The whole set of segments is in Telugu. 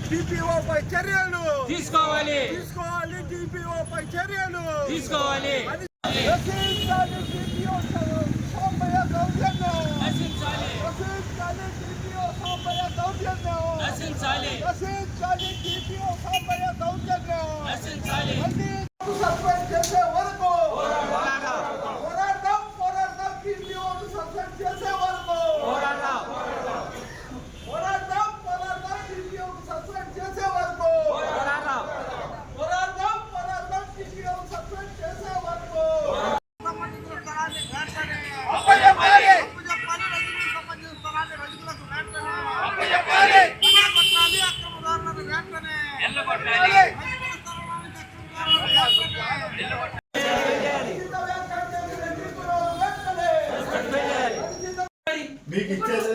టీపీఓపై చర్యలు తీసుకోవాలి టీపీఓపై చర్యలు తీసుకోవాలి. రక్షించాలి టీపీఓ సాంబయ్య దౌర్జన్యం నశించాలి టీపీఓ సాంబయ్య దౌర్జన్యం నశించాలి టీపీఓ సాంబయ్య దౌర్జన్యం నశించాలి. సస్పెండ్ చేసే వరకు పోరాడదాం టీపీఓను సస్పెండ్ చేసే వరకు పోరాడదాం టీపీఓను సస్పెండ్ చేసే వరకు పోరాడదాం టీపీఓను సస్పెండ్ చేసే వరకు మీకు ఇచ్చేది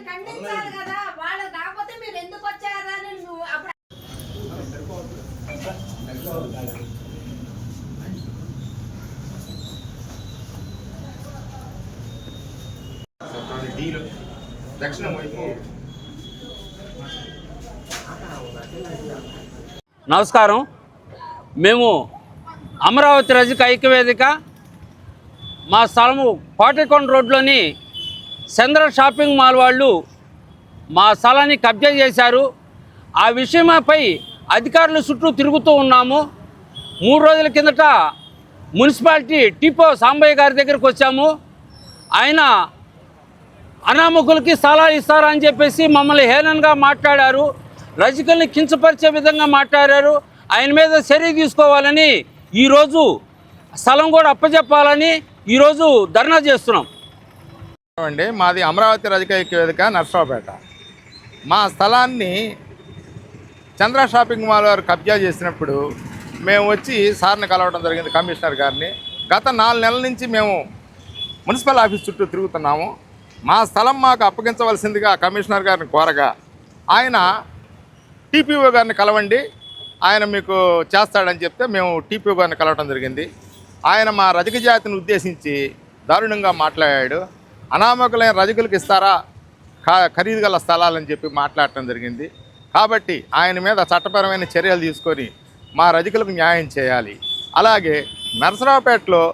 ఖండించాలి కదా వాళ్ళు కాకపోతే మీరు ఎందుకు వచ్చారని నువ్వు అప్పుడు దక్షిణం వైపు. నమస్కారం. మేము అమరావతి రజక ఐక్యవేదిక మా స్థలము కోటకొండ రోడ్లోని చంద్ర షాపింగ్ మాల్ వాళ్ళు మా స్థలాన్ని కబ్జా చేశారు. ఆ విషయమై అధికారుల చుట్టూ తిరుగుతూ ఉన్నాము. 3 రోజుల కిందట మున్సిపాలిటీ టీపో సాంబయ్య గారి దగ్గరికి వచ్చాము. ఆయన అనామకులకి స్థలాలు ఇస్తారని చెప్పేసి మమ్మల్ని హేళనగా మాట్లాడారు. రజకుల్ని కించపరిచే విధంగా మాట్లాడారు. ఆయన మీద చర్య తీసుకోవాలని ఈరోజు స్థలం కూడా అప్పచెప్పాలని ఈరోజు ధర్నా చేస్తున్నాం. అండి మాది అమరావతి రజక ఐక్యవేదిక నర్సరావుపేట. మా స్థలాన్ని చంద్ర షాపింగ్ మాల్ వారు కబ్జా చేసినప్పుడు మేము వచ్చి సార్ని కలవడం జరిగింది, కమిషనర్ గారిని. గత 4 నెలల నుంచి మేము మున్సిపల్ ఆఫీస్ చుట్టూ తిరుగుతున్నాము. మా స్థలం మాకు అప్పగించవలసిందిగా కమిషనర్ గారిని కోరగా ఆయన టీపీఓ గారిని కలవండి, ఆయన మీకు చేస్తాడని చెప్తే మేము టీపీఓ గారిని కలవడం జరిగింది. ఆయన మా రజక జాతిని ఉద్దేశించి దారుణంగా మాట్లాడాడు. అనామకులైన రజకులకు ఇస్తారా ఖరీదు గల స్థలాలని చెప్పి మాట్లాడటం జరిగింది. కాబట్టి ఆయన మీద చట్టపరమైన చర్యలు తీసుకొని మా రజకులకు న్యాయం చేయాలి. అలాగే నరసరావుపేటలో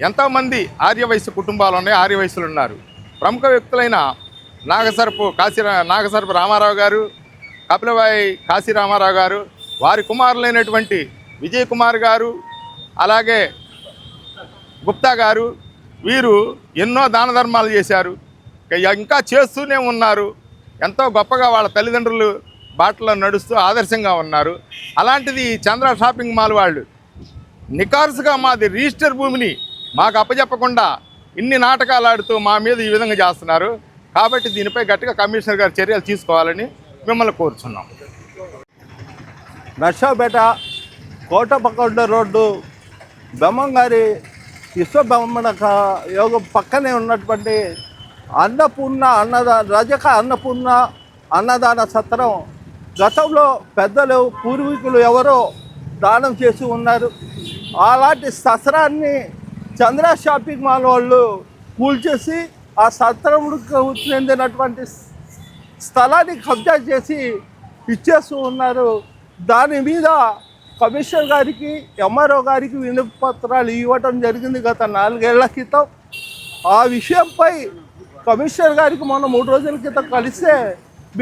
ఎంతోమంది ఆర్యవైశ్య కుటుంబాలు ఉన్నాయి, ఆర్యవైశ్యులు ఉన్నారు. ప్రముఖ వ్యక్తులైన నాగసరపు రామారావు గారు, కపిలవాయి కాశీ రామారావు గారు, వారి కుమారులైనటువంటి విజయ్ కుమార్ గారు, అలాగే గుప్తా గారు, వీరు ఎన్నో దాన ధర్మాలు చేశారు, ఇంకా చేస్తూనే ఉన్నారు. ఎంతో గొప్పగా వాళ్ళ తల్లిదండ్రులు బాటలో నడుస్తూ ఆదర్శంగా ఉన్నారు. అలాంటిది చంద్ర షాపింగ్ మాల్ వాళ్ళు నికార్సుగా మాది రిజిస్టర్ భూమిని మాకు అప్పచెప్పకుండా ఇన్ని నాటకాలు ఆడుతూ మా మీద ఈ విధంగా చేస్తున్నారు. కాబట్టి దీనిపై గట్టిగా కమిషనర్ గారు చర్యలు తీసుకోవాలని మిమ్మల్ని కోరుచున్నాం. నర్సాపేట కోటకొండ రోడ్డు బెమ్మంగారి విశ్వబ్రహ్మణ యోగం పక్కనే ఉన్నటువంటి అన్నపూర్ణ రజక అన్నపూర్ణ అన్నదాన సత్రం గతంలో పెద్దలు పూర్వీకులు ఎవరో దానం చేసి ఉన్నారు. అలాంటి సత్రాన్ని చంద్ర షాపింగ్ మాల్ వాళ్ళు కూల్చేసి ఆ సత్రముకు చెందినటువంటి స్థలాన్ని కబ్జా చేసి ఇచ్చేస్తూ ఉన్నారు. దాని మీద కమిషనర్ గారికి, ఎంఆర్ఓ గారికి వినతి పత్రాలు ఇవ్వటం జరిగింది గత 4 ఏళ్ల క్రితం. ఆ విషయంపై కమిషనర్ గారికి మొన్న 3 రోజుల క్రితం కలిస్తే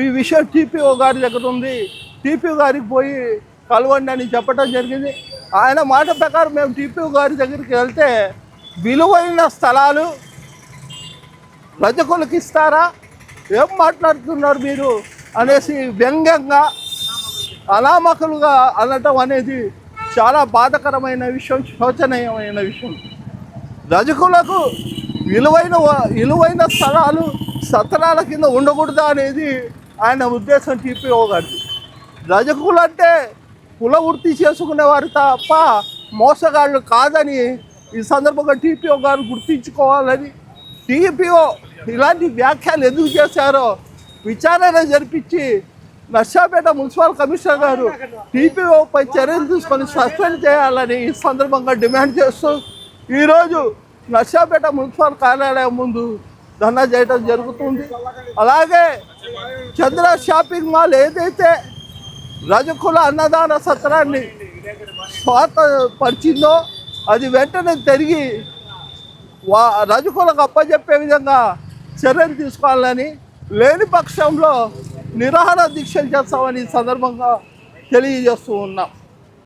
ఈ విషయం టీపీఓ గారి దగ్గర ఉంది, టీపీఓ గారికి పోయి కలవండి అని చెప్పడం జరిగింది. ఆయన మాట ప్రకారం మేము టీపీఓ గారి దగ్గరికి వెళ్తే విలువైన స్థలాలు రజకులకు ఇస్తారా, ఏం మాట్లాడుతున్నారు మీరు అనేసి వ్యంగ్యంగా అనామకులుగా అనటం అనేది చాలా బాధాకరమైన విషయం, శోచనీయమైన విషయం. రజకులకు విలువైన స్థలాలు సత్రాల కింద ఉండకూడదా అనేది ఆయన ఉద్దేశం టీపీఓ గారిది. రజకులు అంటే కుల వృత్తి చేసుకునేవారు తప్ప మోసగాళ్ళు కాదని ఈ సందర్భంగా టీపీఓ గారు గుర్తించుకోవాలని, టీపీఓ ఇలాంటి వ్యాఖ్యలు ఎందుకు చేశారో విచారణ జరిపించి నర్సాపేట మున్సిపల్ కమిషనర్ గారు టీపీఓపై చర్యలు తీసుకొని సస్పెండ్ చేయాలని ఈ సందర్భంగా డిమాండ్ చేస్తూ ఈరోజు నర్సాపేట మున్సిపల్ కార్యాలయం ముందు ధర్నా చేయడం జరుగుతుంది. అలాగే చంద్ర షాపింగ్ మాల్ ఏదైతే రజకుల అన్నదాన సత్రాన్ని స్వార్థపరిచిందో అది వెంటనే తిరిగి రజకులకు అప్పచెప్పే విధంగా చర్యలు తీసుకోవాలని, లేని పక్షంలో నిరాహార దీక్షలు చేస్తామని సందర్భంగా తెలియజేస్తూ ఉన్నాం.